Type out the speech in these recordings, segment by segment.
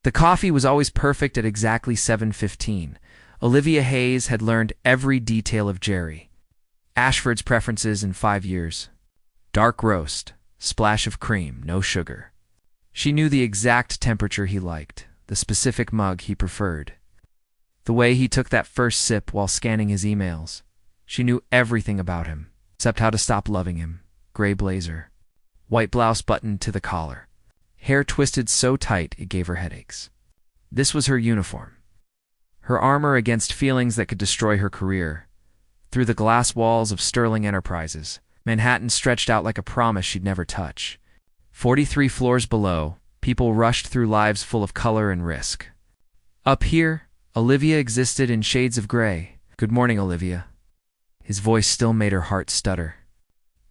The coffee was always perfect at exactly 7:15. Olivia Hayes had learned every detail of Jerry Ashford's preferences in 5 years. Dark roast, splash of cream, no sugar. She knew the exact temperature he liked, the specific mug he preferred. The way he took that first sip while scanning his emails. She knew everything about him, except how to stop loving him. Gray blazer, white blouse buttoned to the collar, hair twisted so tight it gave her headaches. This was her uniform. Her armor against feelings that could destroy her career. Through the glass walls of Sterling Enterprises, Manhattan stretched out like a promise she'd never touch. 43 floors below, people rushed through lives full of color and risk. Up here, Olivia existed in shades of gray. Good morning, Olivia. His voice still made her heart stutter.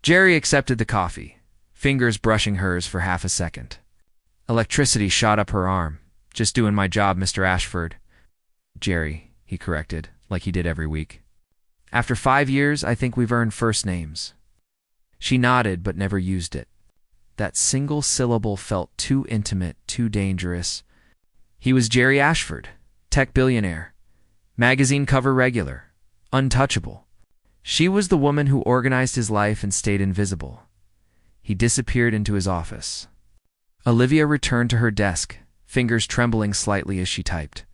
Jerry accepted the coffee, fingers brushing hers for half a second. Electricity shot up her arm. Just doing my job, Mr. Ashford. Jerry, he corrected, like he did every week. After 5 years, I think we've earned first names. She nodded, but never used it. That single syllable felt too intimate, too dangerous. He was Jerry Ashford, tech billionaire, magazine cover regular, untouchable. She was the woman who organized his life and stayed invisible. He disappeared into his office. Olivia returned to her desk, fingers trembling slightly as she typed.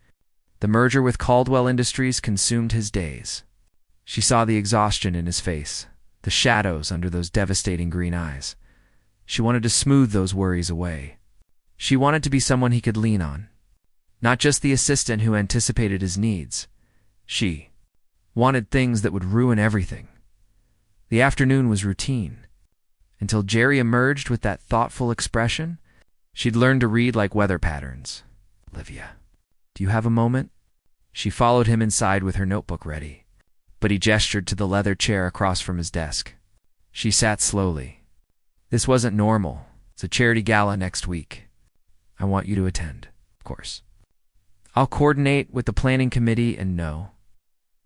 The merger with Caldwell Industries consumed his days. She saw the exhaustion in his face, the shadows under those devastating green eyes. She wanted to smooth those worries away. She wanted to be someone he could lean on, not just the assistant who anticipated his needs. She wanted things that would ruin everything. The afternoon was routine. Until Jerry emerged with that thoughtful expression, she'd learned to read like weather patterns. Olivia, do you have a moment? She followed him inside with her notebook ready, but he gestured to the leather chair across from his desk. She sat slowly. This wasn't normal. It's a charity gala next week. I want you to attend, of course. I'll coordinate with the planning committee and no.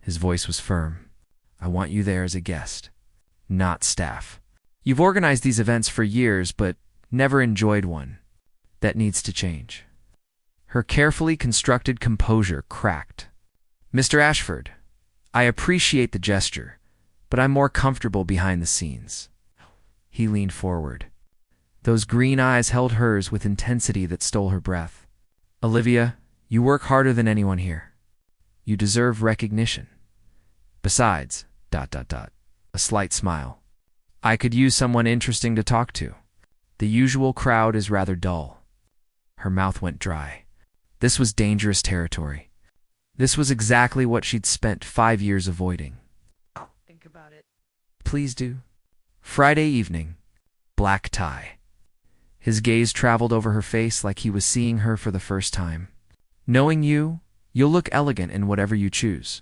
His voice was firm. I want you there as a guest, not staff. You've organized these events for years, but never enjoyed one. That needs to change. Her carefully constructed composure cracked. Mr. Ashford, I appreciate the gesture, but I'm more comfortable behind the scenes. He leaned forward. Those green eyes held hers with intensity that stole her breath. Olivia, you work harder than anyone here. You deserve recognition. Besides, ... A slight smile. I could use someone interesting to talk to. The usual crowd is rather dull. Her mouth went dry. This was dangerous territory. This was exactly what she'd spent 5 years avoiding. Think about it. Please do. Friday evening. Black tie. His gaze traveled over her face like he was seeing her for the first time. Knowing you, you'll look elegant in whatever you choose.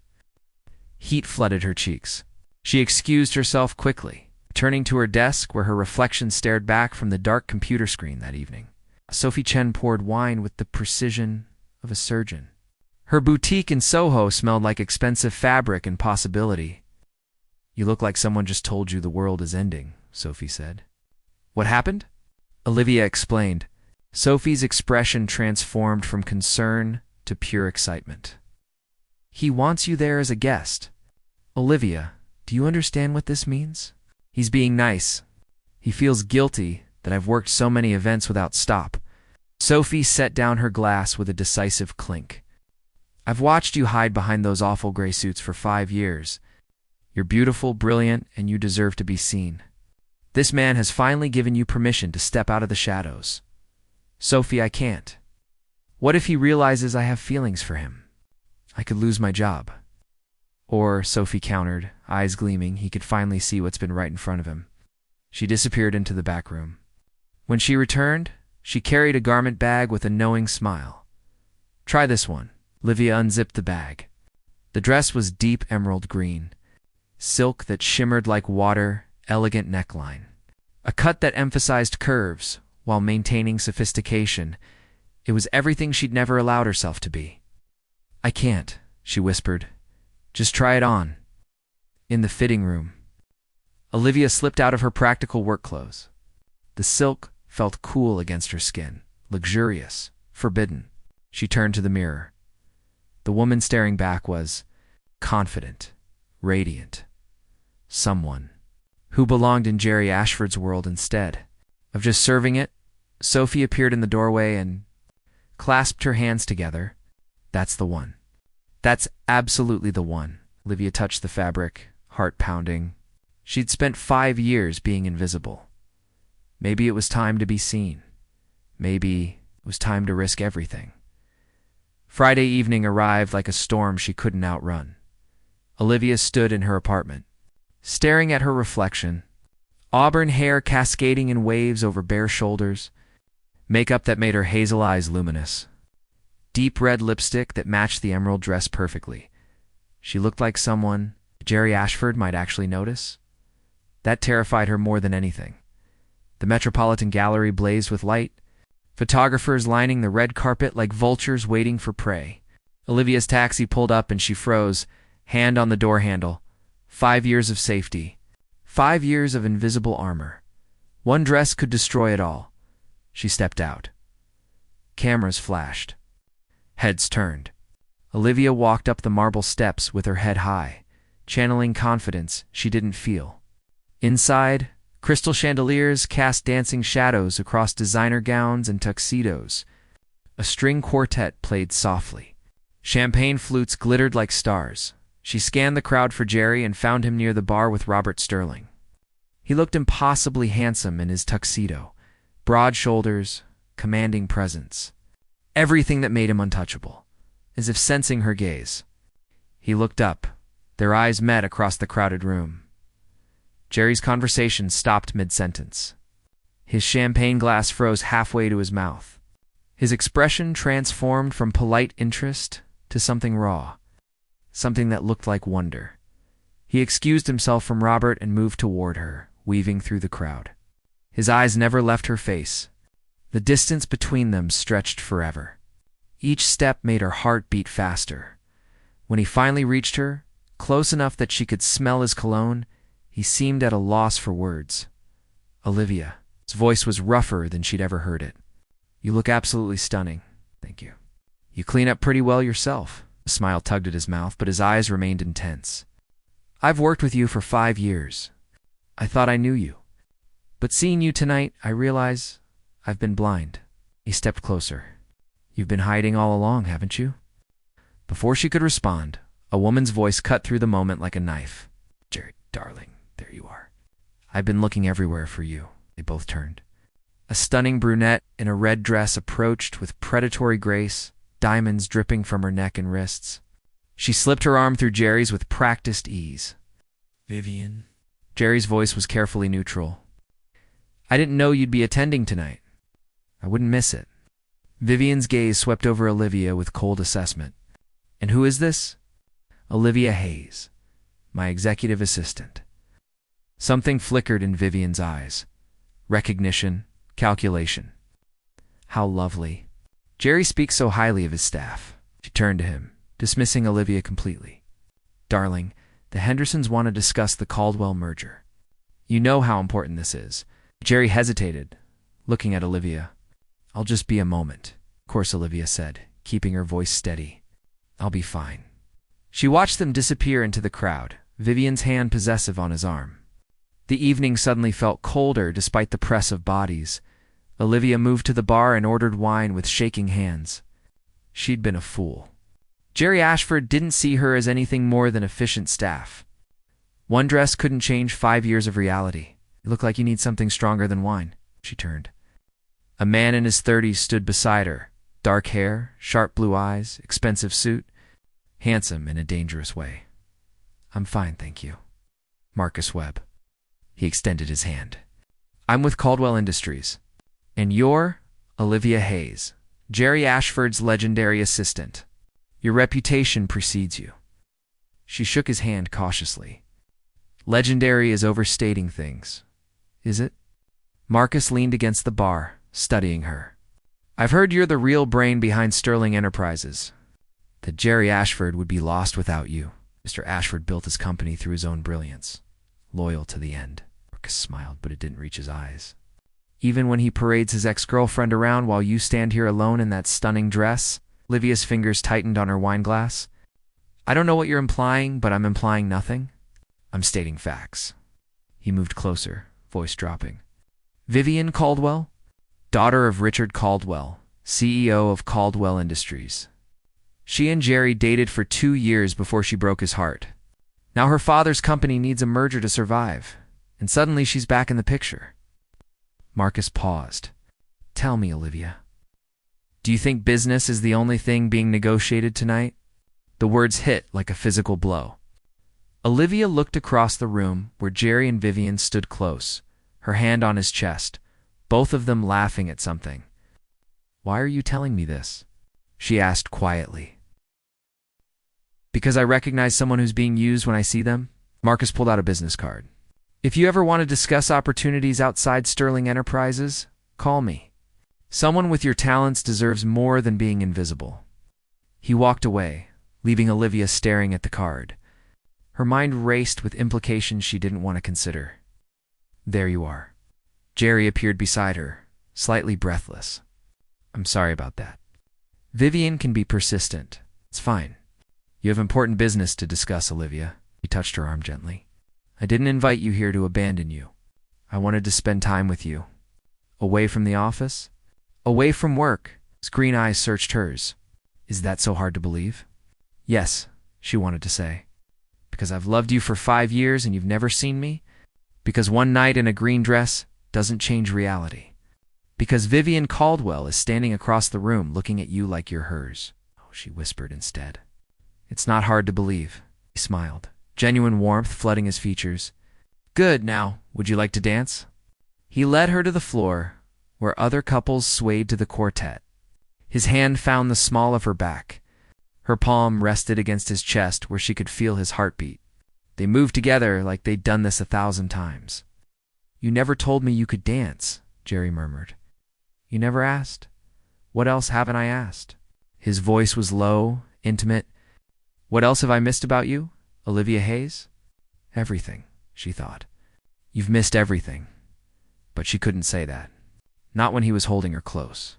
Heat flooded her cheeks. She excused herself quickly, turning to her desk where her reflection stared back from the dark computer screen that evening. Sophie Chen poured wine with the precision of a surgeon. Her boutique in Soho smelled like expensive fabric and possibility. You look like someone just told you the world is ending, Sophie said. What happened? Olivia explained. Sophie's expression transformed from concern to pure excitement. He wants you there as a guest. Olivia, do you understand what this means? He's being nice. He feels guilty that I've worked so many events without stop. Sophie set down her glass with a decisive clink. I've watched you hide behind those awful gray suits for 5 years. You're beautiful, brilliant, and you deserve to be seen. This man has finally given you permission to step out of the shadows. Sophie, I can't. What if he realizes I have feelings for him? I could lose my job. Or, Sophie countered, eyes gleaming, he could finally see what's been right in front of him. She disappeared into the back room. When she returned, she carried a garment bag with a knowing smile. Try this one. Olivia unzipped the bag. The dress was deep emerald green, silk that shimmered like water, elegant neckline. A cut that emphasized curves while maintaining sophistication. It was everything she'd never allowed herself to be. I can't, she whispered. Just try it on. In the fitting room. Olivia slipped out of her practical work clothes. The silk felt cool against her skin, luxurious, forbidden. She turned to the mirror. The woman staring back was confident, radiant. Someone who belonged in Jerry Ashford's world instead of just serving it. Sophie appeared in the doorway and clasped her hands together. That's the one. That's absolutely the one. Olivia touched the fabric, heart pounding. She'd spent 5 years being invisible. Maybe it was time to be seen. Maybe it was time to risk everything. Friday evening arrived like a storm she couldn't outrun. Olivia stood in her apartment, staring at her reflection, auburn hair cascading in waves over bare shoulders, makeup that made her hazel eyes luminous, deep red lipstick that matched the emerald dress perfectly. She looked like someone Jerry Ashford might actually notice. That terrified her more than anything. The Metropolitan Gallery blazed with light, photographers lining the red carpet like vultures waiting for prey. Olivia's taxi pulled up and she froze, hand on the door handle. 5 years of safety. 5 years of invisible armor. One dress could destroy it all. She stepped out. Cameras flashed. Heads turned. Olivia walked up the marble steps with her head high, channeling confidence she didn't feel. Inside, crystal chandeliers cast dancing shadows across designer gowns and tuxedos. A string quartet played softly. Champagne flutes glittered like stars. She scanned the crowd for Jerry and found him near the bar with Robert Sterling. He looked impossibly handsome in his tuxedo, broad shoulders, commanding presence. Everything that made him untouchable, as if sensing her gaze. He looked up. Their eyes met across the crowded room. Jerry's conversation stopped mid-sentence. His champagne glass froze halfway to his mouth. His expression transformed from polite interest to something raw, something that looked like wonder. He excused himself from Robert and moved toward her, weaving through the crowd. His eyes never left her face. The distance between them stretched forever. Each step made her heart beat faster. When he finally reached her, close enough that she could smell his cologne, he seemed at a loss for words. Olivia. His voice was rougher than she'd ever heard it. You look absolutely stunning. Thank you. You clean up pretty well yourself. A smile tugged at his mouth, but his eyes remained intense. I've worked with you for 5 years. I thought I knew you. But seeing you tonight, I realize I've been blind. He stepped closer. You've been hiding all along, haven't you? Before she could respond, a woman's voice cut through the moment like a knife. Jerry, darling, there you are. I've been looking everywhere for you. They both turned. A stunning brunette in a red dress approached with predatory grace, diamonds dripping from her neck and wrists. She slipped her arm through Jerry's with practiced ease. Vivian. Jerry's voice was carefully neutral. I didn't know you'd be attending tonight. I wouldn't miss it. Vivian's gaze swept over Olivia with cold assessment. And who is this? Olivia Hayes, my executive assistant. Something flickered in Vivian's eyes. Recognition, calculation. How lovely. Jerry speaks so highly of his staff. She turned to him, dismissing Olivia completely. Darling, the Hendersons want to discuss the Caldwell merger. You know how important this is. Jerry hesitated, looking at Olivia. I'll just be a moment, of course, Olivia said, keeping her voice steady. I'll be fine. She watched them disappear into the crowd, Vivian's hand possessive on his arm. The evening suddenly felt colder despite the press of bodies. Olivia moved to the bar and ordered wine with shaking hands. She'd been a fool. Jerry Ashford didn't see her as anything more than efficient staff. One dress couldn't change 5 years of reality. You look like you need something stronger than wine. She turned. A man in his 30s stood beside her. Dark hair, sharp blue eyes, expensive suit. Handsome in a dangerous way. I'm fine, thank you. Marcus Webb. He extended his hand. I'm with Caldwell Industries. And you're Olivia Hayes, Jerry Ashford's legendary assistant. Your reputation precedes you. She shook his hand cautiously. Legendary is overstating things. Is it? Marcus leaned against the bar, studying her. I've heard you're the real brain behind Sterling Enterprises. That Jerry Ashford would be lost without you. Mr. Ashford built his company through his own brilliance. Loyal to the end. Marcus smiled, but it didn't reach his eyes. Even when he parades his ex-girlfriend around while you stand here alone in that stunning dress? Olivia's fingers tightened on her wine glass. I don't know what you're implying, but I'm implying nothing. I'm stating facts. He moved closer, voice dropping. Vivian Caldwell? Daughter of Richard Caldwell, CEO of Caldwell Industries. She and Jerry dated for 2 years before she broke his heart. Now her father's company needs a merger to survive, and suddenly she's back in the picture. Marcus paused. Tell me, Olivia. Do you think business is the only thing being negotiated tonight? The words hit like a physical blow. Olivia looked across the room where Jerry and Vivian stood close, her hand on his chest, both of them laughing at something. Why are you telling me this? She asked quietly. Because I recognize someone who's being used when I see them. Marcus pulled out a business card. If you ever want to discuss opportunities outside Sterling Enterprises, call me. Someone with your talents deserves more than being invisible. He walked away, leaving Olivia staring at the card. Her mind raced with implications she didn't want to consider. There you are. Jerry appeared beside her, slightly breathless. I'm sorry about that. Vivian can be persistent. It's fine. You have important business to discuss, Olivia. He touched her arm gently. I didn't invite you here to abandon you. I wanted to spend time with you. Away from the office? Away from work. His green eyes searched hers. Is that so hard to believe? Yes, she wanted to say. Because I've loved you for 5 years and you've never seen me? Because one night in a green dress doesn't change reality. Because Vivian Caldwell is standing across the room looking at you like you're hers. Oh, she whispered instead. It's not hard to believe. He smiled, genuine warmth flooding his features. Good, now, would you like to dance? He led her to the floor, where other couples swayed to the quartet. His hand found the small of her back. Her palm rested against his chest where she could feel his heartbeat. They moved together like they'd done this 1,000 times. You never told me you could dance, Jerry murmured. You never asked? What else haven't I asked? His voice was low, intimate. What else have I missed about you, Olivia Hayes? Everything, she thought. You've missed everything. But she couldn't say that. Not when he was holding her close.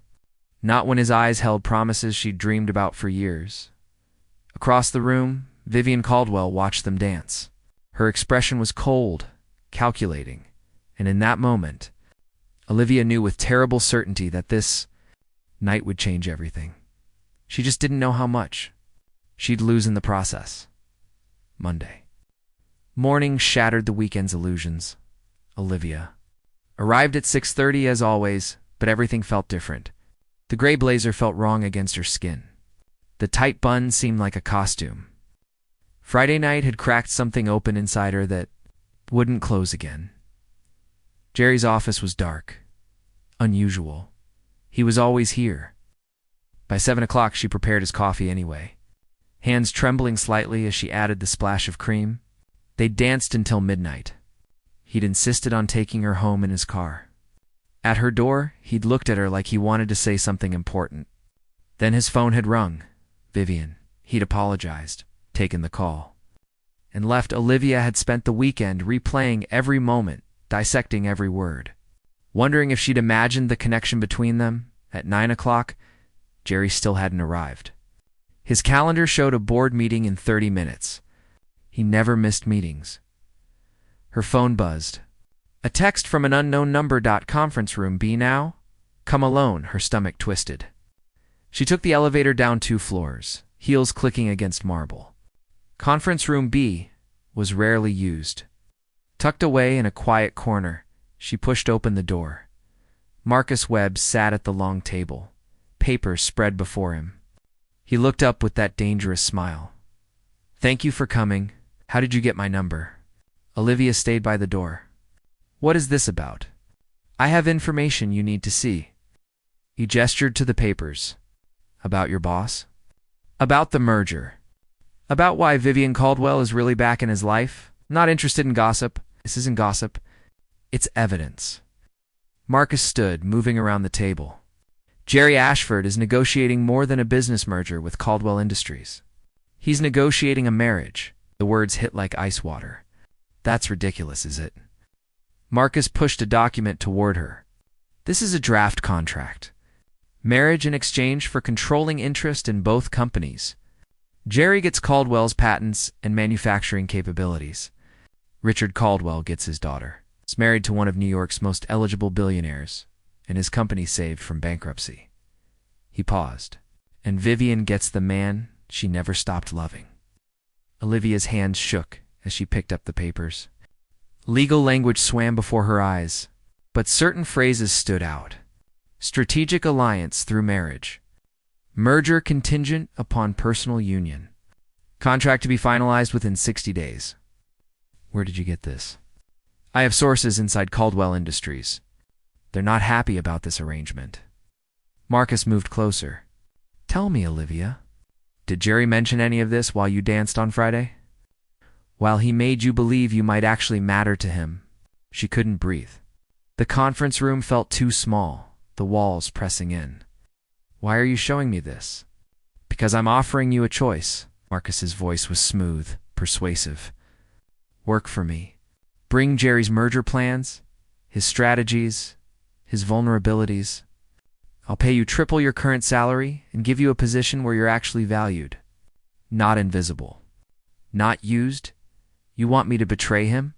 Not when his eyes held promises she'd dreamed about for years. Across the room, Vivian Caldwell watched them dance. Her expression was cold, calculating, and in that moment, Olivia knew with terrible certainty that this night would change everything. She just didn't know how much. She'd lose in the process. Monday. Morning shattered the weekend's illusions. Olivia arrived at 6:30 as always, but everything felt different. The gray blazer felt wrong against her skin. The tight bun seemed like a costume. Friday night had cracked something open inside her that wouldn't close again. Jerry's office was dark. Unusual. He was always here. By 7 o'clock, she prepared his coffee anyway, hands trembling slightly as she added the splash of cream. They danced until midnight. He'd insisted on taking her home in his car. At her door, he'd looked at her like he wanted to say something important. Then his phone had rung. Vivian. He'd apologized, taken the call, and left. Olivia had spent the weekend replaying every moment, dissecting every word, wondering if she'd imagined the connection between them. At 9 o'clock, Jerry still hadn't arrived. His calendar showed a board meeting in 30 minutes. He never missed meetings. Her phone buzzed. A text from an unknown number. Conference room B now? Come alone. Her stomach twisted. She took the elevator down 2 floors, heels clicking against marble. Conference room B was rarely used. Tucked away in a quiet corner, she pushed open the door. Marcus Webb sat at the long table, papers spread before him. He looked up with that dangerous smile. Thank you for coming. How did you get my number? Olivia stayed by the door. What is this about? I have information you need to see. He gestured to the papers. About your boss? About the merger. About why Vivian Caldwell is really back in his life? Not interested in gossip. This isn't gossip. It's evidence. Marcus stood, moving around the table. Jerry Ashford is negotiating more than a business merger with Caldwell Industries. He's negotiating a marriage. The words hit like ice water. That's ridiculous, is it? Marcus pushed a document toward her. This is a draft contract. Marriage in exchange for controlling interest in both companies. Jerry gets Caldwell's patents and manufacturing capabilities. Richard Caldwell gets his daughter. He's married to one of New York's most eligible billionaires, and his company saved from bankruptcy. He paused. And Vivian gets the man she never stopped loving. Olivia's hands shook as she picked up the papers. Legal language swam before her eyes, but certain phrases stood out. Strategic alliance through marriage. Merger contingent upon personal union. Contract to be finalized within 60 days. Where did you get this? I have sources inside Caldwell Industries. They're not happy about this arrangement. Marcus moved closer. Tell me, Olivia, did Jerry mention any of this while you danced on Friday? While he made you believe you might actually matter to him, she couldn't breathe. The conference room felt too small, the walls pressing in. Why are you showing me this? Because I'm offering you a choice. Marcus's voice was smooth, persuasive. Work for me. Bring Jerry's merger plans, his strategies, his vulnerabilities. I'll pay you triple your current salary and give you a position where you're actually valued. Not invisible. Not used. You want me to betray him?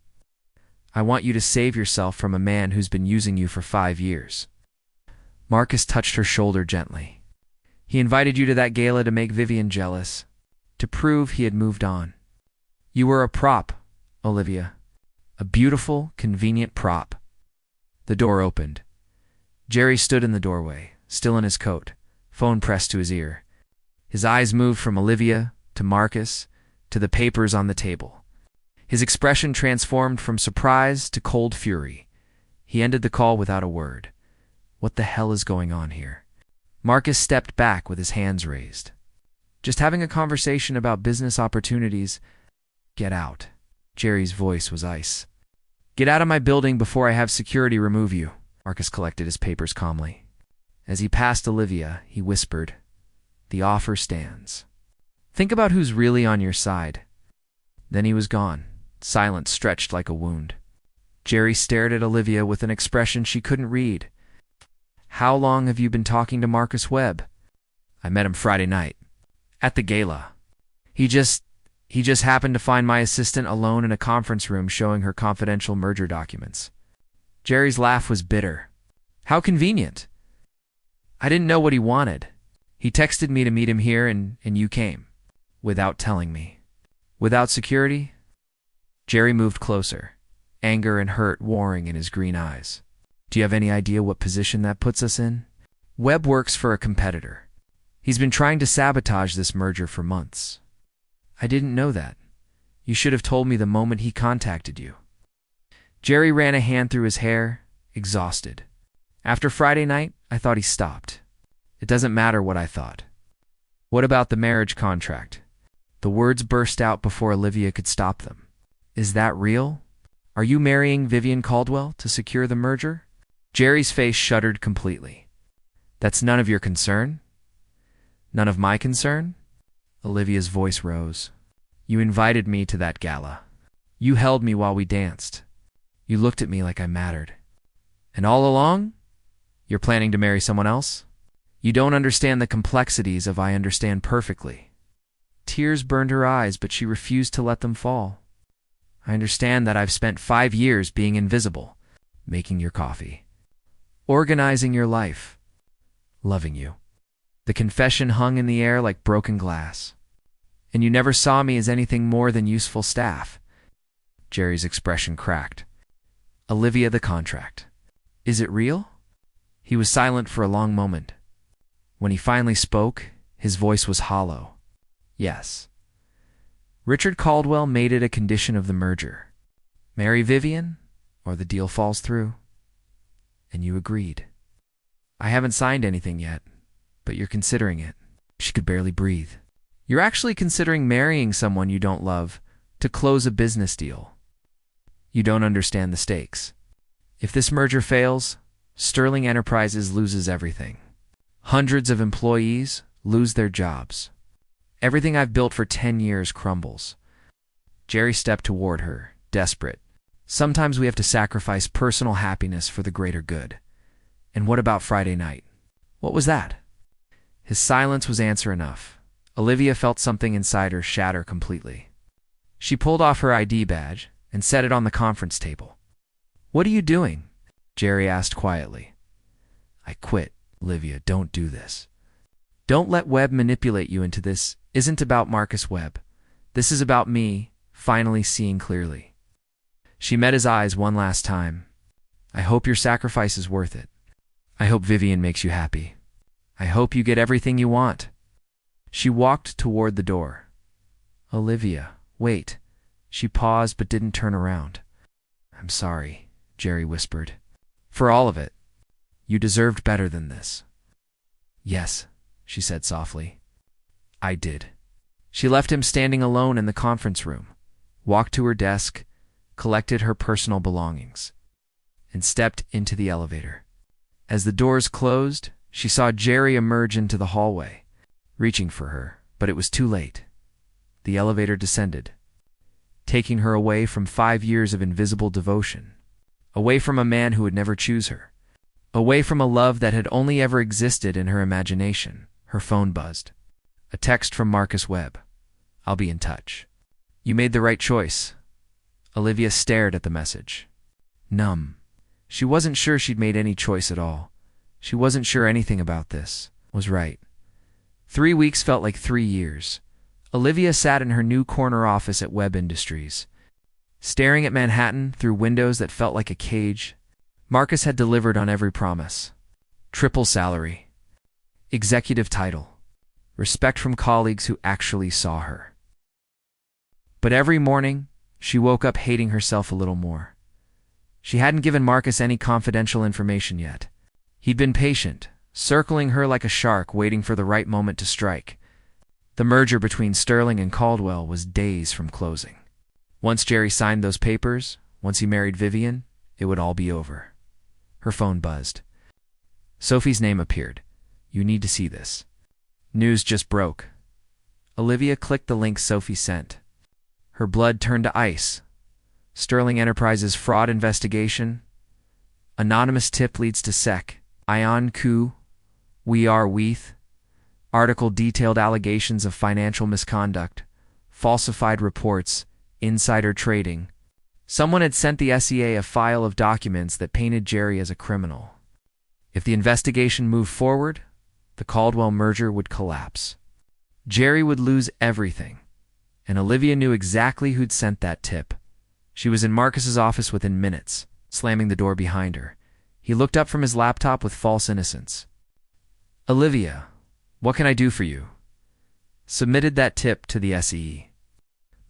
I want you to save yourself from a man who's been using you for 5 years. Marcus touched her shoulder gently. He invited you to that gala to make Vivian jealous, to prove he had moved on. You were a prop, Olivia. A beautiful, convenient prop. The door opened. Jerry stood in the doorway, still in his coat, phone pressed to his ear. His eyes moved from Olivia to Marcus to the papers on the table. His expression transformed from surprise to cold fury. He ended the call without a word. What the hell is going on here? Marcus stepped back with his hands raised. Just having a conversation about business opportunities. Get out. Jerry's voice was ice. Get out of my building before I have security remove you. Marcus collected his papers calmly. As he passed Olivia, he whispered, The offer stands. Think about who's really on your side. Then he was gone, silence stretched like a wound. Jerry stared at Olivia with an expression she couldn't read. How long have you been talking to Marcus Webb? I met him Friday night. At the gala. He just happened to find my assistant alone in a conference room showing her confidential merger documents. Jerry's laugh was bitter. How convenient. I didn't know what he wanted. He texted me to meet him here and you came. Without telling me. Without security? Jerry moved closer, anger and hurt warring in his green eyes. Do you have any idea what position that puts us in? Webb works for a competitor. He's been trying to sabotage this merger for months. I didn't know that. You should have told me the moment he contacted you. Jerry ran a hand through his hair, exhausted. After Friday night, I thought he stopped. It doesn't matter what I thought. What about the marriage contract? The words burst out before Olivia could stop them. Is that real? Are you marrying Vivian Caldwell to secure the merger? Jerry's face shuddered completely. That's none of your concern? None of my concern? Olivia's voice rose. You invited me to that gala. You held me while we danced. You looked at me like I mattered. And all along, you're planning to marry someone else? You don't understand the complexities of I understand perfectly. Tears burned her eyes, but she refused to let them fall. I understand that I've spent 5 years being invisible, making your coffee, organizing your life, loving you. The confession hung in the air like broken glass. And you never saw me as anything more than useful staff. Jerry's expression cracked. Olivia, the contract. Is it real? He was silent for a long moment. When he finally spoke, his voice was hollow. Yes. Richard Caldwell made it a condition of the merger. Marry Vivian, or the deal falls through. And you agreed. I haven't signed anything yet, but you're considering it. She could barely breathe. You're actually considering marrying someone you don't love to close a business deal. You don't understand the stakes. If this merger fails, Sterling Enterprises loses everything. Hundreds of employees lose their jobs. Everything I've built for 10 years crumbles. Jerry stepped toward her, desperate. Sometimes we have to sacrifice personal happiness for the greater good. And what about Friday night? What was that? His silence was answer enough. Olivia felt something inside her shatter completely. She pulled off her ID badge and set it on the conference table. "What are you doing?" Jerry asked quietly. "I quit, Olivia. Don't do this. Don't let Webb manipulate you into this. Isn't about Marcus Webb. This is about me finally seeing clearly." She met his eyes one last time. "I hope your sacrifice is worth it. I hope Vivian makes you happy. I hope you get everything you want." She walked toward the door. "Olivia, wait." She paused but didn't turn around. "I'm sorry," Jerry whispered. "For all of it. You deserved better than this." "Yes," she said softly. "I did." She left him standing alone in the conference room, walked to her desk, collected her personal belongings, and stepped into the elevator. As the doors closed, she saw Jerry emerge into the hallway, reaching for her, but it was too late. The elevator descended, taking her away from 5 years of invisible devotion, away from a man who would never choose her, away from a love that had only ever existed in her imagination. Her phone buzzed. A text from Marcus Webb. "I'll be in touch." "You made the right choice." Olivia stared at the message, numb. She wasn't sure she'd made any choice at all. She wasn't sure anything about this was right. 3 weeks felt like 3 years. Olivia sat in her new corner office at Webb Industries, staring at Manhattan through windows that felt like a cage. Marcus had delivered on every promise. Triple salary, executive title, respect from colleagues who actually saw her. But every morning, she woke up hating herself a little more. She hadn't given Marcus any confidential information yet. He'd been patient, circling her like a shark waiting for the right moment to strike. The merger between Sterling and Caldwell was days from closing. Once Jerry signed those papers, once he married Vivian, it would all be over. Her phone buzzed. Sophie's name appeared. "You need to see this. News just broke." Olivia clicked the link Sophie sent. Her blood turned to ice. Sterling Enterprises fraud investigation. Anonymous tip leads to SEC. Ion coup. We are Weath. Article detailed allegations of financial misconduct, falsified reports, insider trading. Someone had sent the SEA a file of documents that painted Jerry as a criminal. If the investigation moved forward, the Caldwell merger would collapse. Jerry would lose everything, and Olivia knew exactly who'd sent that tip. She was in Marcus's office within minutes, slamming the door behind her. He looked up from his laptop with false innocence. "Olivia, what can I do for you?" Submitted that tip to the SEE.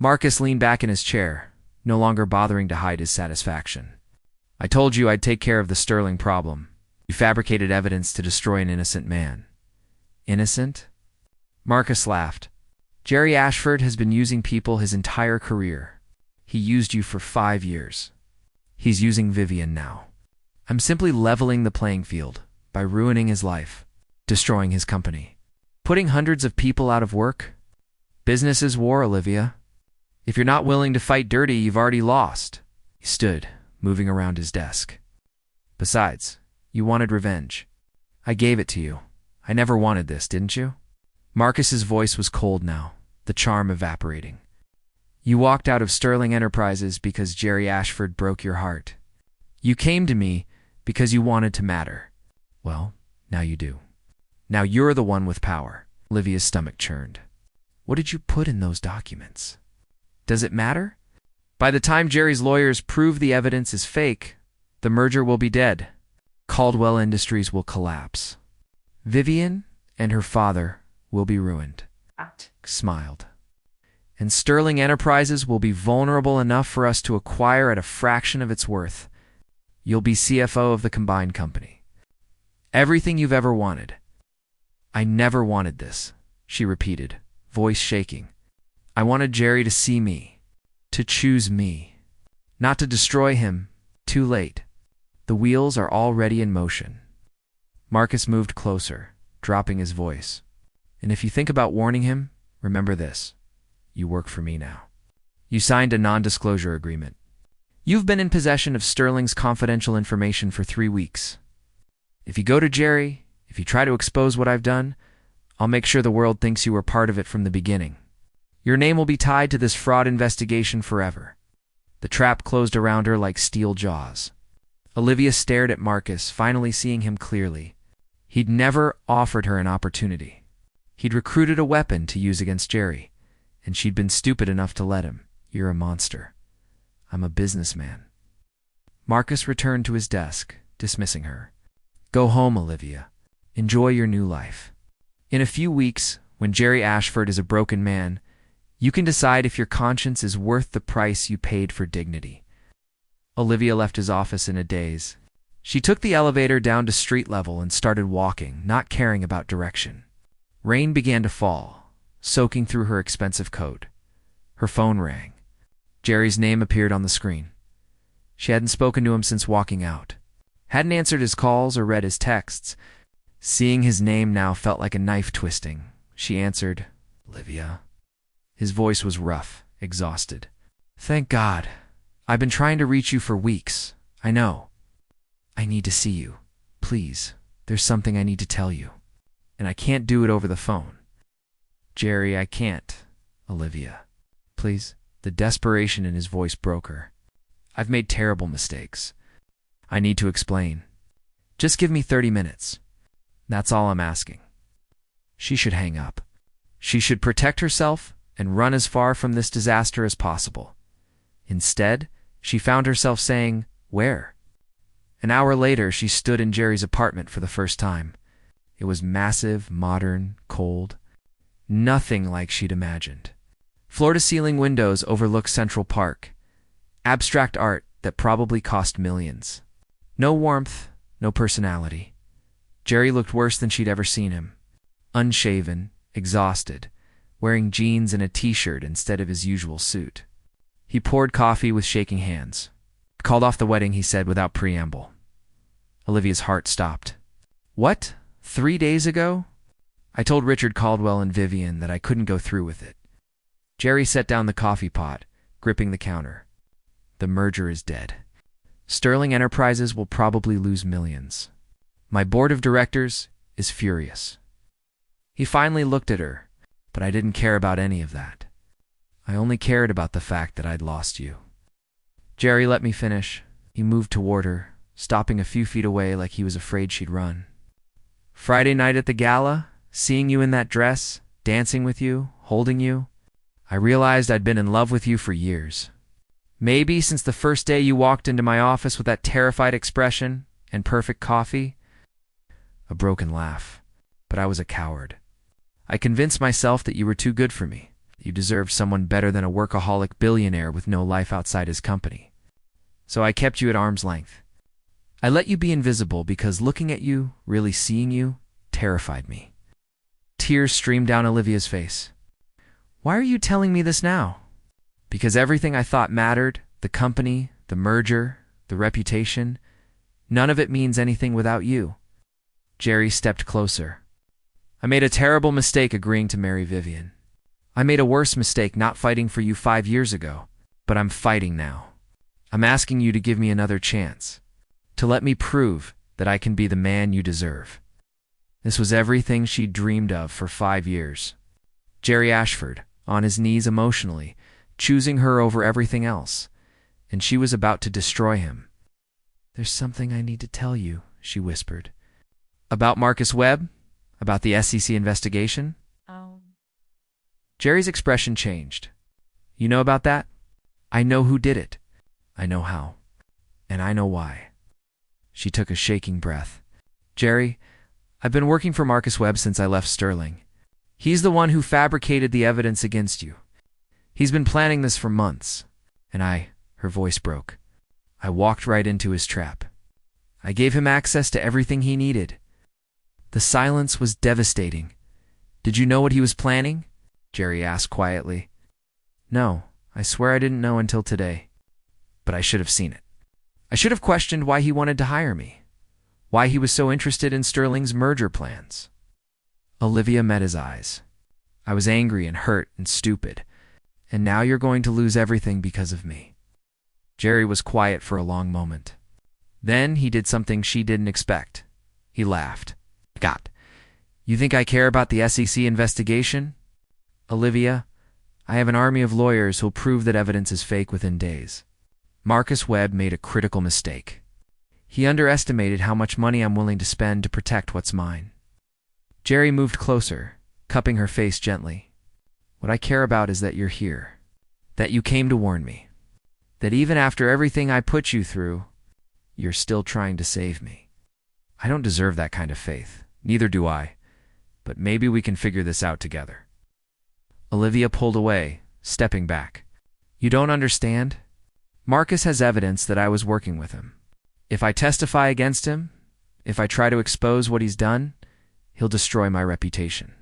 Marcus leaned back in his chair, no longer bothering to hide his satisfaction. "I told you I'd take care of the Sterling problem. You fabricated evidence to destroy an innocent man." "Innocent?" Marcus laughed. "Jerry Ashford has been using people his entire career. He used you for 5 years. He's using Vivian now. I'm simply leveling the playing field by ruining his life, destroying his company, putting hundreds of people out of work. Business is war, Olivia. If you're not willing to fight dirty, you've already lost." He stood, moving around his desk. "Besides, you wanted revenge. I gave it to you. I never wanted this, didn't you?" Marcus's voice was cold now, the charm evaporating. "You walked out of Sterling Enterprises because Jerry Ashford broke your heart. You came to me because you wanted to matter. Well, now you do. Now you're the one with power." Olivia's stomach churned. "What did you put in those documents? Does it matter? By the time Jerry's lawyers prove the evidence is fake, the merger will be dead. Caldwell Industries will collapse. Vivian and her father will be ruined." Smiled. "And Sterling Enterprises will be vulnerable enough for us to acquire at a fraction of its worth. You'll be CFO of the combined company. Everything you've ever wanted." "I never wanted this," she repeated, voice shaking. "I wanted Jerry to see me, to choose me, not to destroy him. Too late. The wheels are already in motion." Marcus moved closer, dropping his voice. "And if you think about warning him, remember this. You work for me now. You signed a non-disclosure agreement. You've been in possession of Sterling's confidential information for 3 weeks. If you go to Jerry, If you try to expose what I've done, I'll make sure the world thinks you were part of it from the beginning. Your name will be tied to this fraud investigation forever." The trap closed around her like steel jaws. Olivia stared at Marcus, finally seeing him clearly. He'd never offered her an opportunity. He'd recruited a weapon to use against Jerry, and she'd been stupid enough to let him. "You're a monster. I'm a businessman." Marcus returned to his desk, dismissing her. "Go home, Olivia. Enjoy your new life. In a few weeks, when Jerry Ashford is a broken man, you can decide if your conscience is worth the price you paid for dignity." Olivia left his office in a daze. She took the elevator down to street level and started walking, not caring about direction. Rain began to fall, soaking through her expensive coat. Her phone rang. Jerry's name appeared on the screen. She hadn't spoken to him since walking out. Hadn't answered his calls or read his texts. Seeing his name now felt like a knife twisting. She answered, "Olivia." His voice was rough, exhausted. "Thank God. I've been trying to reach you for weeks. I know. I need to see you. Please, there's something I need to tell you. And I can't do it over the phone." "Jerry, I can't. Olivia. Please." The desperation in his voice broke her. "I've made terrible mistakes. I need to explain. Just give me 30 minutes. That's all I'm asking." She should hang up. She should protect herself and run as far from this disaster as possible. Instead, she found herself saying, "Where?" An hour later, she stood in Jerry's apartment for the first time. It was massive, modern, cold. Nothing like she'd imagined. Floor-to-ceiling windows overlook Central Park. Abstract art that probably cost millions. No warmth, no personality. Jerry looked worse than she'd ever seen him. Unshaven, exhausted, wearing jeans and a t-shirt instead of his usual suit. He poured coffee with shaking hands. "Called off the wedding," he said without preamble. Olivia's heart stopped. "What? 3 days ago? I told Richard Caldwell and Vivian that I couldn't go through with it." Jerry set down the coffee pot, gripping the counter. "The merger is dead. Sterling Enterprises will probably lose millions. My board of directors is furious." He finally looked at her, but I didn't care about any of that. I only cared about the fact that I'd lost you. "Jerry, let me finish." He moved toward her, stopping a few feet away like he was afraid she'd run. "Friday night at the gala, seeing you in that dress, dancing with you, holding you, I realized I'd been in love with you for years. Maybe since the first day you walked into my office with that terrified expression and perfect coffee." A broken laugh. "But I was a coward. I convinced myself that you were too good for me. You deserved someone better than a workaholic billionaire with no life outside his company. So I kept you at arm's length. I let you be invisible because looking at you, really seeing you, terrified me." Tears streamed down Olivia's face. "Why are you telling me this now?" "Because everything I thought mattered, the company, the merger, the reputation, none of it means anything without you." Jerry stepped closer. "I made a terrible mistake agreeing to marry Vivian. I made a worse mistake not fighting for you 5 years ago, but I'm fighting now. I'm asking you to give me another chance, to let me prove that I can be the man you deserve." This was everything she'd dreamed of for 5 years. Jerry Ashford, on his knees emotionally, choosing her over everything else, and she was about to destroy him. "There's something I need to tell you," she whispered. "About Marcus Webb? About the SEC investigation?" Jerry's expression changed. "You know about that? I know who did it. I know how. And I know why." She took a shaking breath. "Jerry, I've been working for Marcus Webb since I left Sterling. He's the one who fabricated the evidence against you. He's been planning this for months. And her voice broke. I walked right into his trap. I gave him access to everything he needed." The silence was devastating. "Did you know what he was planning?" Jerry asked quietly. "No, I swear I didn't know until today. But I should have seen it. I should have questioned why he wanted to hire me, why he was so interested in Sterling's merger plans." Olivia met his eyes. "I was angry and hurt and stupid, and now you're going to lose everything because of me." Jerry was quiet for a long moment. Then he did something she didn't expect. He laughed. God. You think I care about the SEC investigation? Olivia, I have an army of lawyers who'll prove that evidence is fake within days. Marcus Webb made a critical mistake. He underestimated how much money I'm willing to spend to protect what's mine. Jerry moved closer, cupping her face gently. What I care about is that you're here. That you came to warn me. That even after everything I put you through, you're still trying to save me. I don't deserve that kind of faith. Neither do I. But maybe we can figure this out together. Olivia pulled away, stepping back. You don't understand? Marcus has evidence that I was working with him. If I testify against him, if I try to expose what he's done, he'll destroy my reputation.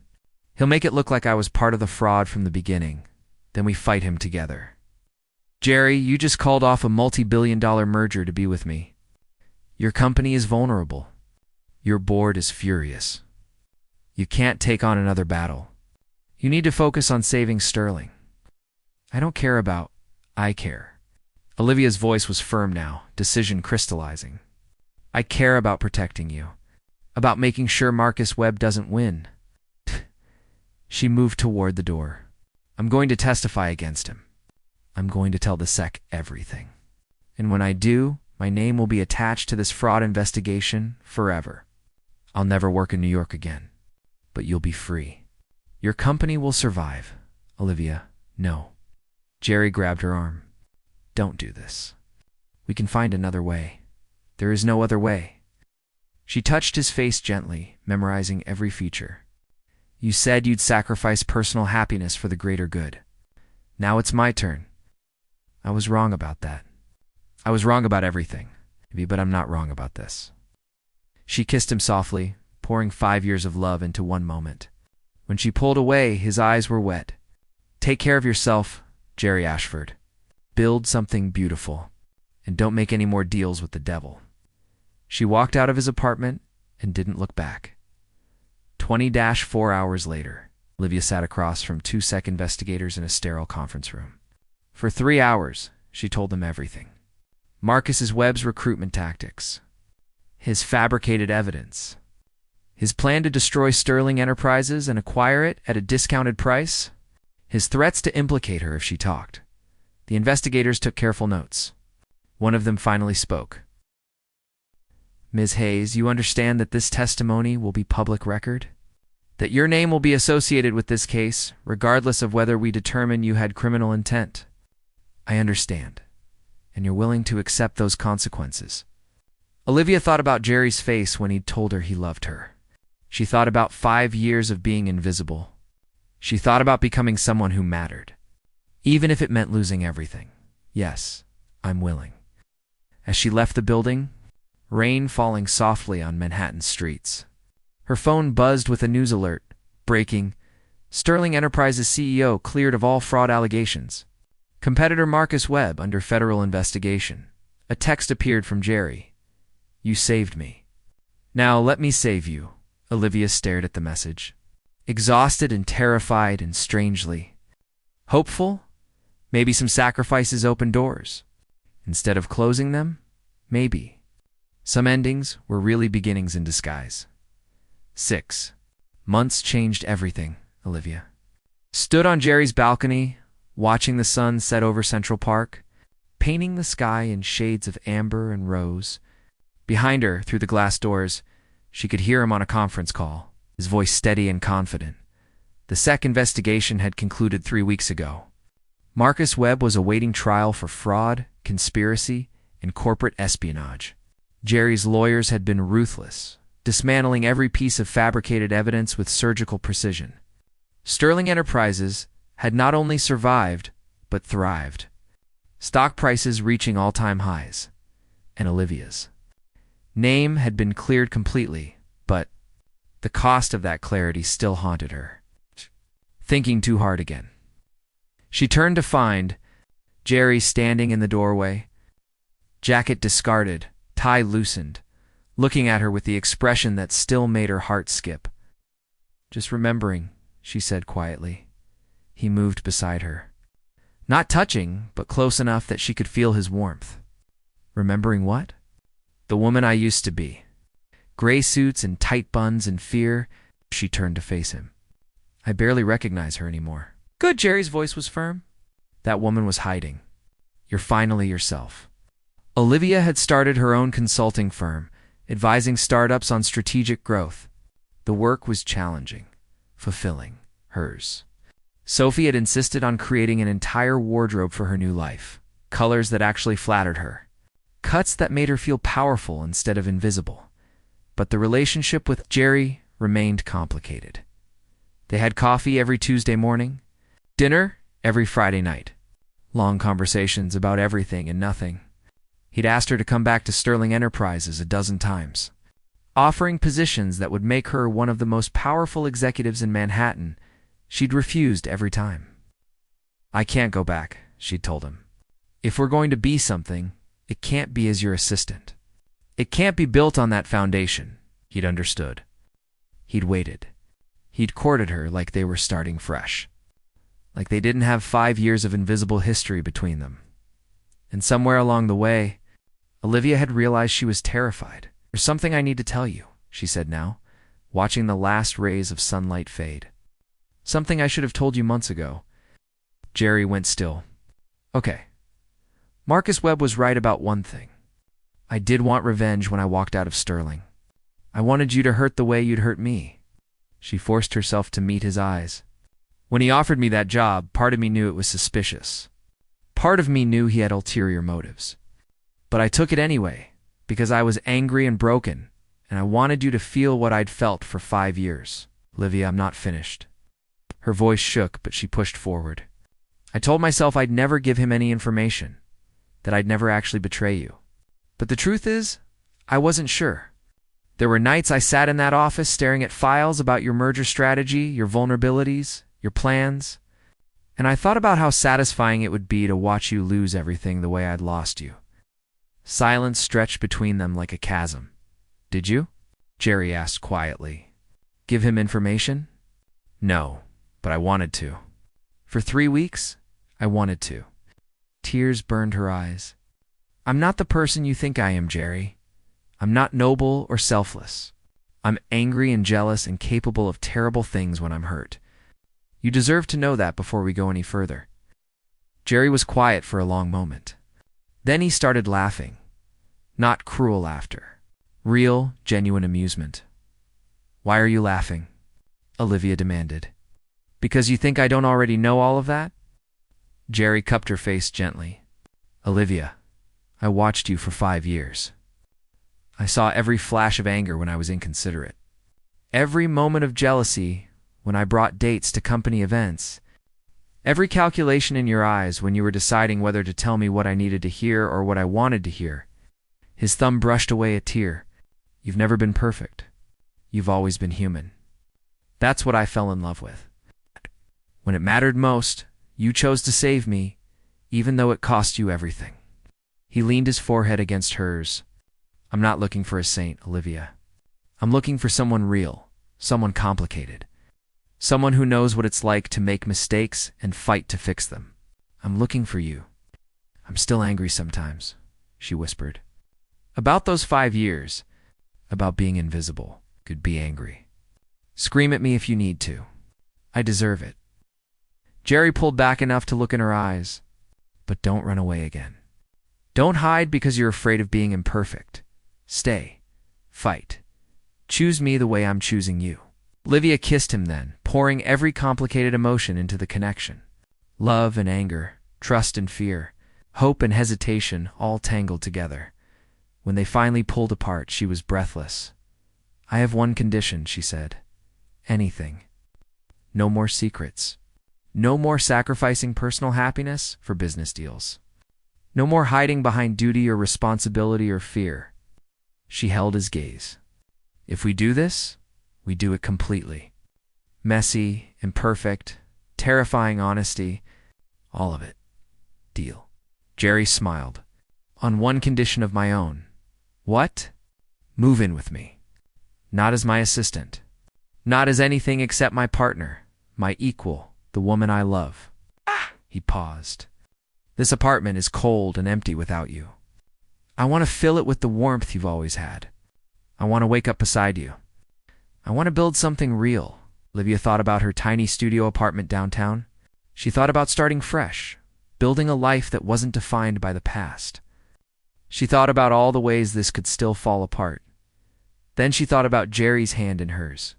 He'll make it look like I was part of the fraud from the beginning. Then we fight him together. Jerry, you just called off a multi-billion-dollar merger to be with me. Your company is vulnerable. Your board is furious. You can't take on another battle. You need to focus on saving Sterling. I don't care about, I care. Olivia's voice was firm now, decision crystallizing. I care about protecting you. About making sure Marcus Webb doesn't win. She moved toward the door. I'm going to testify against him. I'm going to tell the SEC everything. And when I do, my name will be attached to this fraud investigation forever. I'll never work in New York again. But you'll be free. Your company will survive. Olivia, no. Jerry grabbed her arm. Don't do this. We can find another way. There is no other way. She touched his face gently, memorizing every feature. You said you'd sacrifice personal happiness for the greater good. Now it's my turn. I was wrong about that. I was wrong about everything, but I'm not wrong about this. She kissed him softly, pouring 5 years of love into one moment. When she pulled away, his eyes were wet. Take care of yourself, Jerry Ashford. Build something beautiful, and don't make any more deals with the devil. She walked out of his apartment and didn't look back. 20-4 hours later, Olivia sat across from 2 SEC investigators in a sterile conference room. For 3 hours, she told them everything. Marcus Webb's recruitment tactics, his fabricated evidence, his plan to destroy Sterling Enterprises and acquire it at a discounted price, his threats to implicate her if she talked. The investigators took careful notes. One of them finally spoke. Ms. Hayes, you understand that this testimony will be public record? That your name will be associated with this case, regardless of whether we determine you had criminal intent. I understand. And you're willing to accept those consequences. Olivia thought about Jerry's face when he'd told her he loved her. She thought about 5 years of being invisible. She thought about becoming someone who mattered. Even if it meant losing everything. Yes, I'm willing. As she left the building, rain falling softly on Manhattan streets. Her phone buzzed with a news alert. Breaking. Sterling Enterprises CEO cleared of all fraud allegations. Competitor Marcus Webb under federal investigation. A text appeared from Jerry. You saved me. Now let me save you. Olivia stared at the message. Exhausted and terrified and strangely hopeful. Maybe some sacrifices open doors. Instead of closing them, maybe. Some endings were really beginnings in disguise. 6 months changed everything, Olivia. Stood on Jerry's balcony, watching the sun set over Central Park, painting the sky in shades of amber and rose. Behind her, through the glass doors, she could hear him on a conference call, his voice steady and confident. The SEC investigation had concluded 3 weeks ago. Marcus Webb was awaiting trial for fraud, conspiracy, and corporate espionage. Jerry's lawyers had been ruthless, dismantling every piece of fabricated evidence with surgical precision. Sterling Enterprises had not only survived, but thrived. Stock prices reaching all-time highs. And Olivia's name had been cleared completely, but the cost of that clarity still haunted her. Thinking too hard again. She turned to find Jerry standing in the doorway, jacket discarded, tie loosened, looking at her with the expression that still made her heart skip. Just remembering, she said quietly. He moved beside her. Not touching, but close enough that she could feel his warmth. Remembering what? The woman I used to be. Gray suits and tight buns and fear. She turned to face him. I barely recognize her anymore. Good, Jerry's voice was firm. That woman was hiding. You're finally yourself. Olivia had started her own consulting firm, advising startups on strategic growth. The work was challenging, fulfilling, hers. Sophie had insisted on creating an entire wardrobe for her new life, colors that actually flattered her, cuts that made her feel powerful instead of invisible. But the relationship with Jerry remained complicated. They had coffee every Tuesday morning, dinner every Friday night, long conversations about everything and nothing. He'd asked her to come back to Sterling Enterprises a dozen times, offering positions that would make her one of the most powerful executives in Manhattan. She'd refused every time. I can't go back, she'd told him. If we're going to be something, it can't be as your assistant. It can't be built on that foundation. He'd understood. He'd waited. He'd courted her like they were starting fresh, like they didn't have 5 years of invisible history between them. And somewhere along the way, Olivia had realized she was terrified. There's something I need to tell you, she said now, watching the last rays of sunlight fade. Something I should have told you months ago. Jerry went still. Okay. Marcus Webb was right about one thing. I did want revenge when I walked out of Sterling. I wanted you to hurt the way you'd hurt me. She forced herself to meet his eyes. When he offered me that job, part of me knew it was suspicious. Part of me knew he had ulterior motives. But I took it anyway, because I was angry and broken, and I wanted you to feel what I'd felt for 5 years. Olivia, I'm not finished. Her voice shook, but she pushed forward. I told myself I'd never give him any information, that I'd never actually betray you. But the truth is, I wasn't sure. There were nights I sat in that office staring at files about your merger strategy, your vulnerabilities, your plans, and I thought about how satisfying it would be to watch you lose everything the way I'd lost you. Silence stretched between them like a chasm. Did you? Jerry asked quietly. Give him information? No, but I wanted to. For 3 weeks, I wanted to. Tears burned her eyes. I'm not the person you think I am, Jerry. I'm not noble or selfless. I'm angry and jealous and capable of terrible things when I'm hurt. You deserve to know that before we go any further. Jerry was quiet for a long moment. Then he started laughing. Not cruel laughter. Real, genuine amusement. Why are you laughing? Olivia demanded. Because you think I don't already know all of that? Jerry cupped her face gently. Olivia, I watched you for 5 years. I saw every flash of anger when I was inconsiderate. Every moment of jealousy when I brought dates to company events. Every calculation in your eyes when you were deciding whether to tell me what I needed to hear or what I wanted to hear. His thumb brushed away a tear. You've never been perfect. You've always been human. That's what I fell in love with. When it mattered most, you chose to save me, even though it cost you everything. He leaned his forehead against hers. I'm not looking for a saint, Olivia. I'm looking for someone real, someone complicated. Someone who knows what it's like to make mistakes and fight to fix them. I'm looking for you. I'm still angry sometimes, she whispered. About those 5 years, about being invisible, could be angry. Scream at me if you need to. I deserve it. Jerry pulled back enough to look in her eyes. But don't run away again. Don't hide because you're afraid of being imperfect. Stay. Fight. Choose me the way I'm choosing you. Olivia kissed him then, pouring every complicated emotion into the connection. Love and anger, trust and fear, hope and hesitation all tangled together. When they finally pulled apart, she was breathless. I have one condition, she said. Anything. No more secrets. No more sacrificing personal happiness for business deals. No more hiding behind duty or responsibility or fear. She held his gaze. If we do this, we do it completely. Messy, imperfect, terrifying honesty, all of it. Deal. Jerry smiled. On one condition of my own. What? Move in with me. Not as my assistant. Not as anything except my partner, my equal, the woman I love. He paused. This apartment is cold and empty without you. I want to fill it with the warmth you've always had. I want to wake up beside you. I want to build something real. Olivia thought about her tiny studio apartment downtown. She thought about starting fresh, building a life that wasn't defined by the past. She thought about all the ways this could still fall apart. Then she thought about Jerry's hand in hers.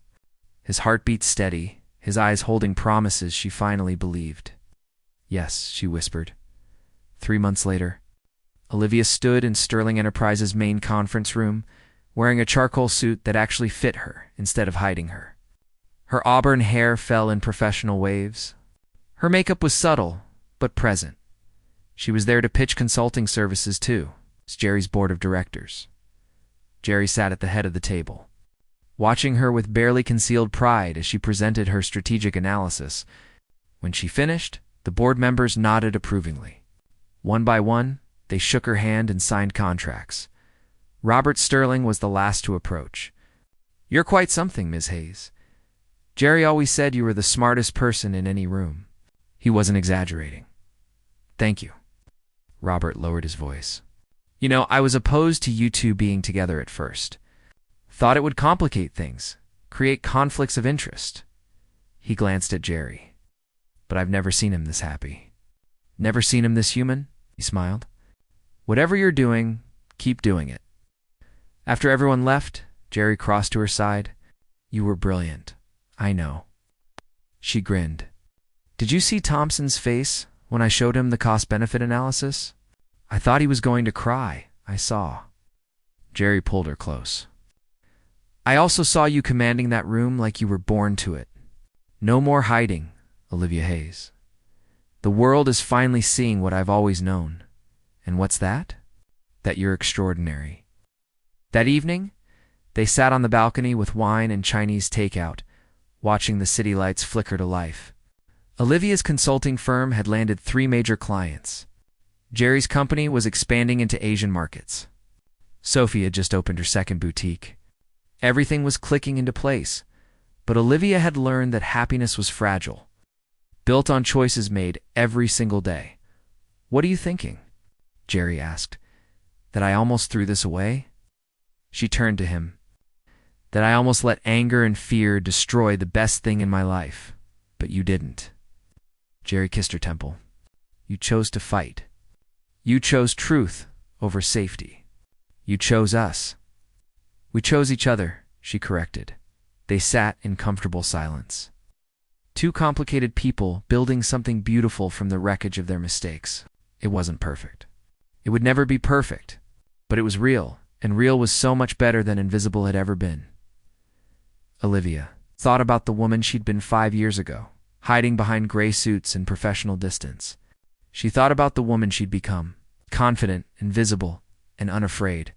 His heartbeat steady, his eyes holding promises she finally believed. Yes, she whispered. 3 months later, Olivia stood in Sterling Enterprises' main conference room, wearing a charcoal suit that actually fit her instead of hiding her. Her auburn hair fell in professional waves. Her makeup was subtle, but present. She was there to pitch consulting services too. It's Jerry's board of directors. Jerry sat at the head of the table, watching her with barely concealed pride as she presented her strategic analysis. When she finished, the board members nodded approvingly. One by one, they shook her hand and signed contracts. Robert Sterling was the last to approach. "You're quite something, Ms. Hayes. Jerry always said you were the smartest person in any room." He wasn't exaggerating. "Thank you." Robert lowered his voice. "You know, I was opposed to you two being together at first. Thought it would complicate things, create conflicts of interest." He glanced at Jerry. "But I've never seen him this happy. Never seen him this human," he smiled. "Whatever you're doing, keep doing it." After everyone left, Jerry crossed to her side. "You were brilliant. I know." She grinned. "Did you see Thompson's face when I showed him the cost-benefit analysis? I thought he was going to cry. I saw." Jerry pulled her close. "I also saw you commanding that room like you were born to it. No more hiding, Olivia Hayes. The world is finally seeing what I've always known. And what's that? That you're extraordinary." That evening, they sat on the balcony with wine and Chinese takeout, watching the city lights flicker to life. Olivia's consulting firm had landed 3 major clients. Jerry's company was expanding into Asian markets. Sophie had just opened her second boutique. Everything was clicking into place, but Olivia had learned that happiness was fragile, built on choices made every single day. "What are you thinking?" Jerry asked. "That I almost threw this away?" She turned to him. "That I almost let anger and fear destroy the best thing in my life, but you didn't." Jerry kissed her temple. "You chose to fight. You chose truth over safety. You chose us." "We chose each other," she corrected. They sat in comfortable silence. 2 complicated people building something beautiful from the wreckage of their mistakes. It wasn't perfect. It would never be perfect, but it was real, and real was so much better than invisible had ever been. Olivia thought about the woman she'd been 5 years ago, hiding behind gray suits and professional distance. She thought about the woman she'd become, confident, invisible, and unafraid.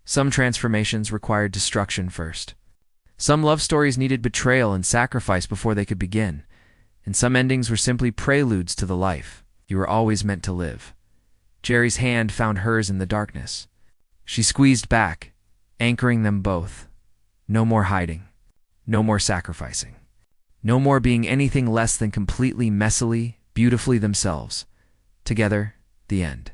Some transformations required destruction first. Some love stories needed betrayal and sacrifice before they could begin, and some endings were simply preludes to the life you were always meant to live. Jerry's hand found hers in the darkness. She squeezed back, anchoring them both. No more hiding. No more sacrificing. No more being anything less than completely messily, beautifully themselves. Together, the end.